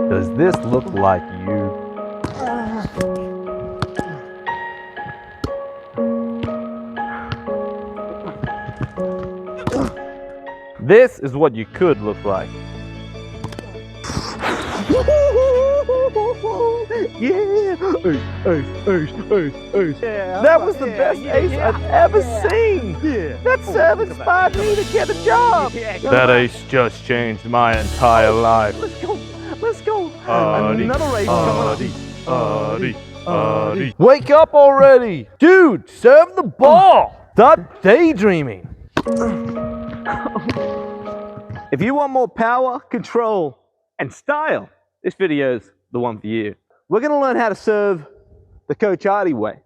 Does this look like you? This is what you could look like. Yeah! That was the best ace I've ever seen! That serve inspired me to get a job! That ace just changed my entire life. Let's go! Let's go! Another ace Artie, Artie. Wake up already! Dude, serve the ball! Stop daydreaming! If you want more power, control, and style, this video's the one for you. We're gonna learn how to serve the Coach Artie way.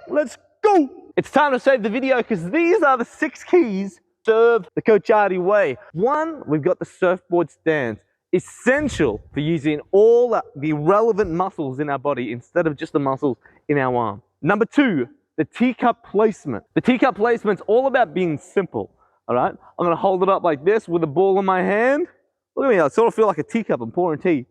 Let's go! It's time to save the video because these are the 6 keys to serve the Coach Artie way. 1, we've got the surfboard stance. Essential for using all the relevant muscles in our body instead of just the muscles in our arm. Number 2, the teacup placement. The teacup placement's all about being simple, all right? I'm gonna hold it up like this with the ball in my hand. Look at me, I sort of feel like a teacup, I'm pouring tea.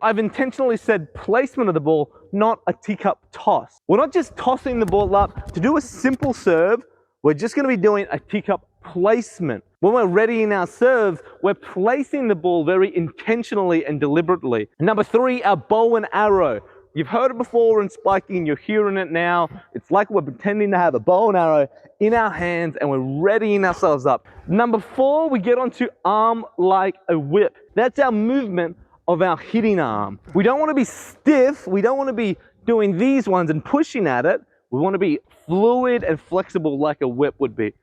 I've intentionally said placement of the ball, not a teacup toss. We're not just tossing the ball up. To do a simple serve, we're just gonna be doing a teacup placement. When we're readying our serves, we're placing the ball very intentionally and deliberately. Number 3, our bow and arrow. You've heard it before in spiking, you're hearing it now. It's like we're pretending to have a bow and arrow in our hands and we're readying ourselves up. Number 4, we get onto arm like a whip. That's our movement of our hitting arm. We don't want to be stiff. We don't want to be doing these ones and pushing at it. We want to be fluid and flexible like a whip would be.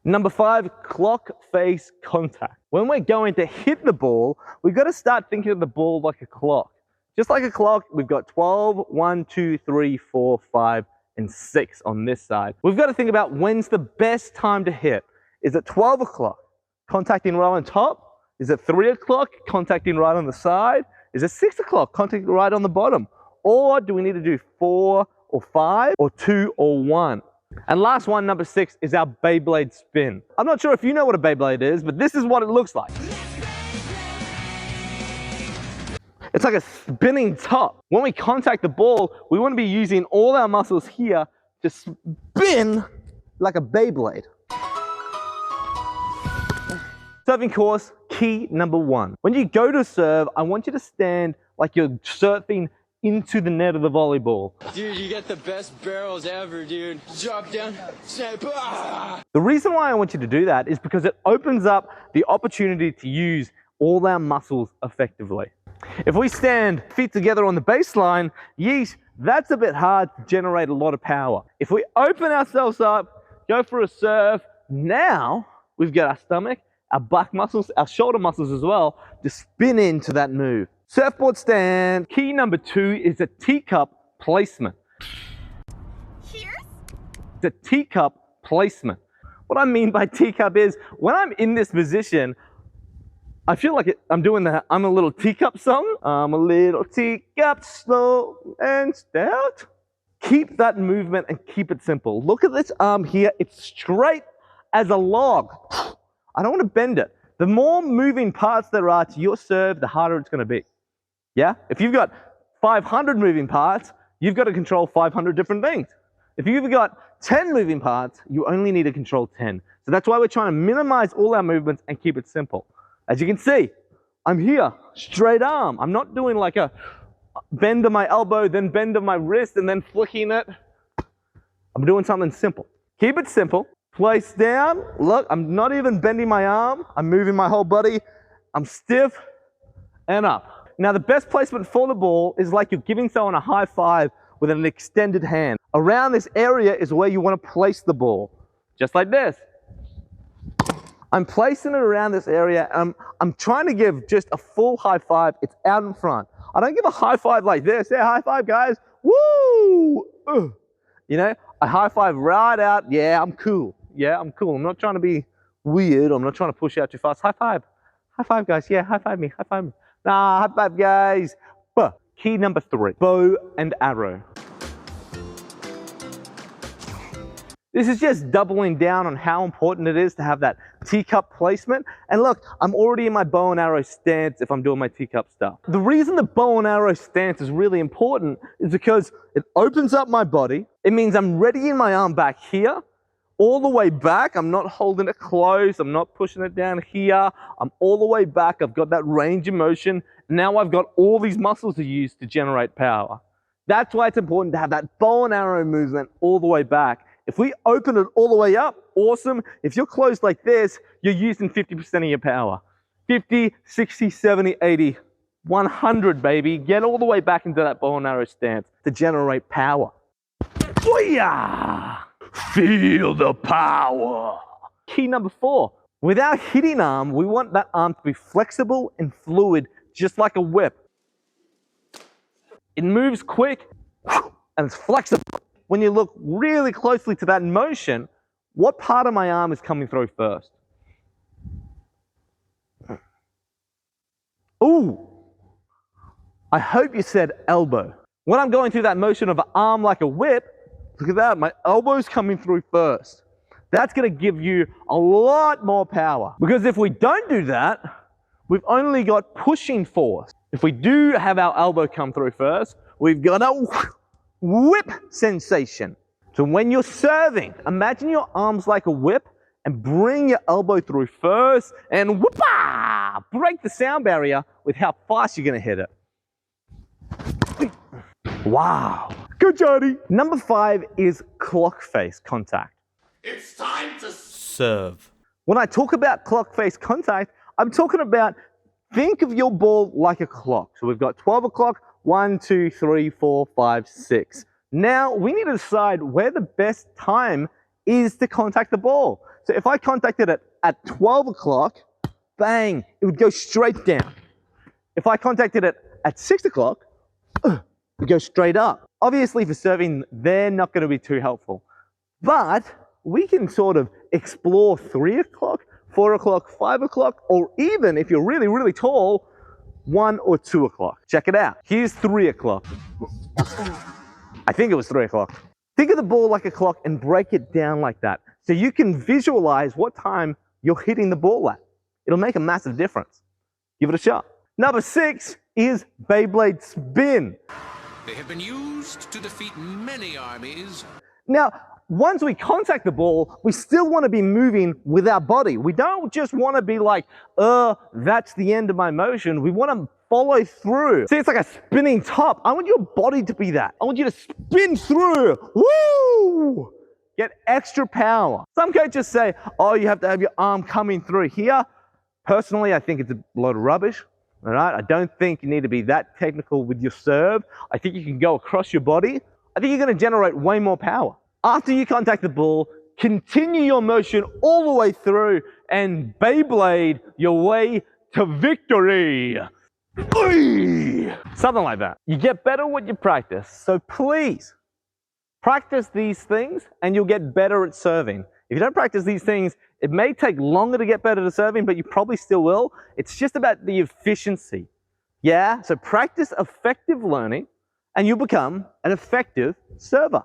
Number 5, clock face contact. When we're going to hit the ball, we've got to start thinking of the ball like a clock. Just like a clock, we've got 12, 1, 2, 3, 4, 5, and 6 on this side. We've got to think about when's the best time to hit. Is it 12 o'clock, contacting right on top? Is it 3 o'clock, contacting right on the side? Is it 6 o'clock, contacting right on the bottom? Or do we need to do 4 or 5 or 2 or 1? And last one, number 6, is our Beyblade spin. I'm not sure if you know what a Beyblade is, but this is what it looks like. It's like a spinning top. When we contact the ball, we want to be using all our muscles here to spin like a Beyblade. Serving course, key number 1. When you go to serve, I want you to stand like you're surfing into the net of the volleyball. Dude, you get the best barrels ever, dude. Drop down, snap, ah! The reason why I want you to do that is because it opens up the opportunity to use all our muscles effectively. If we stand feet together on the baseline, yeesh, that's a bit hard to generate a lot of power. If we open ourselves up, go for a serve, now we've got our stomach, our back muscles, our shoulder muscles as well, to spin into that move. Surfboard stand. Key number 2 is a teacup placement. Cheers. The teacup placement. What I mean by teacup is when I'm in this position, I feel like I'm doing the I'm a little teacup song. I'm a little teacup, slow and stout. Keep that movement and keep it simple. Look at this arm here. It's straight as a log. I don't want to bend it. The more moving parts there are to your serve, the harder it's going to be. Yeah? If you've got 500 moving parts, you've got to control 500 different things. If you've got 10 moving parts, you only need to control 10. So that's why we're trying to minimize all our movements and keep it simple. As you can see, I'm here, straight arm. I'm not doing like a bend of my elbow, then bend of my wrist, and then flicking it. I'm doing something simple. Keep it simple. Place down. Look, I'm not even bending my arm. I'm moving my whole body. I'm stiff and up. Now, the best placement for the ball is like you're giving someone a high five with an extended hand. Around this area is where you want to place the ball. Just like this. I'm placing it around this area. And I'm trying to give just a full high five. It's out in front. I don't give a high five like this. Yeah, high five, guys. Woo! You know, I high five right out. Yeah, I'm cool. Yeah, I'm cool. I'm not trying to be weird. I'm not trying to push out too fast. High five. High five, guys. Yeah, high five me. High five me. Nah, high five, guys. But key number 3, bow and arrow. This is just doubling down on how important it is to have that teacup placement. And look, I'm already in my bow and arrow stance if I'm doing my teacup stuff. The reason the bow and arrow stance is really important is because it opens up my body. It means I'm readying my arm back here, all the way back. I'm not holding it close. I'm not pushing it down here. I'm all the way back. I've got that range of motion. Now I've got all these muscles to use to generate power. That's why it's important to have that bow and arrow movement all the way back. If we open it all the way up, awesome. If you're closed like this, you're using 50% of your power. 50, 60, 70, 80, 100, baby. Get all the way back into that bow and arrow stance to generate power. Booyah! Feel the power. Key number 4. With our hitting arm, we want that arm to be flexible and fluid, just like a whip. It moves quick and it's flexible. When you look really closely to that motion, what part of my arm is coming through first? Ooh, I hope you said elbow. When I'm going through that motion of an arm like a whip, look at that, my elbow's coming through first. That's gonna give you a lot more power. Because if we don't do that, we've only got pushing force. If we do have our elbow come through first, we've got a whip sensation. So when you're serving, imagine your arms like a whip and bring your elbow through first and whoop-ah! Break the sound barrier with how fast you're gonna hit it. Wow. Good, Johnny. Number 5 is clock face contact. It's time to serve. When I talk about clock face contact, I'm talking about, think of your ball like a clock. So we've got 12 o'clock, 1, 2, 3, 4, 5, 6. Now we need to decide where the best time is to contact the ball. So if I contacted it at 12 o'clock, bang, it would go straight down. If I contacted it at 6 o'clock, it would go straight up. Obviously for serving, they're not going to be too helpful. But we can sort of explore 3 o'clock, 4 o'clock, 5 o'clock, or even if you're really, really tall, 1 or 2 o'clock. Check it out. Here's 3 o'clock. I think it was 3 o'clock. Think of the ball like a clock and break it down like that. So you can visualize what time you're hitting the ball at. It'll make a massive difference. Give it a shot. Number 6 is Beyblade spin. They have been used to defeat many armies. Now, once we contact the ball, we still want to be moving with our body. We don't just want to be like, that's the end of my motion. We want to follow through. See, it's like a spinning top. I want your body to be that. I want you to spin through. Woo! Get extra power. Some coaches say, oh, you have to have your arm coming through here. Personally, I think it's a load of rubbish. All right? I don't think you need to be that technical with your serve. I think you can go across your body. I think you're going to generate way more power. After you contact the ball, continue your motion all the way through and Beyblade your way to victory. Something like that. You get better with your practice, so please practice these things and you'll get better at serving. If you don't practice these things, it may take longer to get better at serving, but you probably still will. It's just about the efficiency. Yeah, so practice effective learning and you'll become an effective server.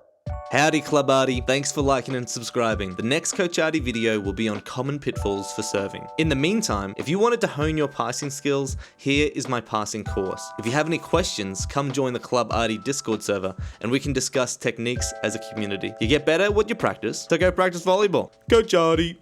Howdy Club Artie, thanks for liking and subscribing. The next Coach Artie video will be on common pitfalls for serving. In the meantime, if you wanted to hone your passing skills, here is my passing course. If you have any questions, come join the Club Artie Discord server and we can discuss techniques as a community. You get better with your practice, so go practice volleyball. Coach Artie.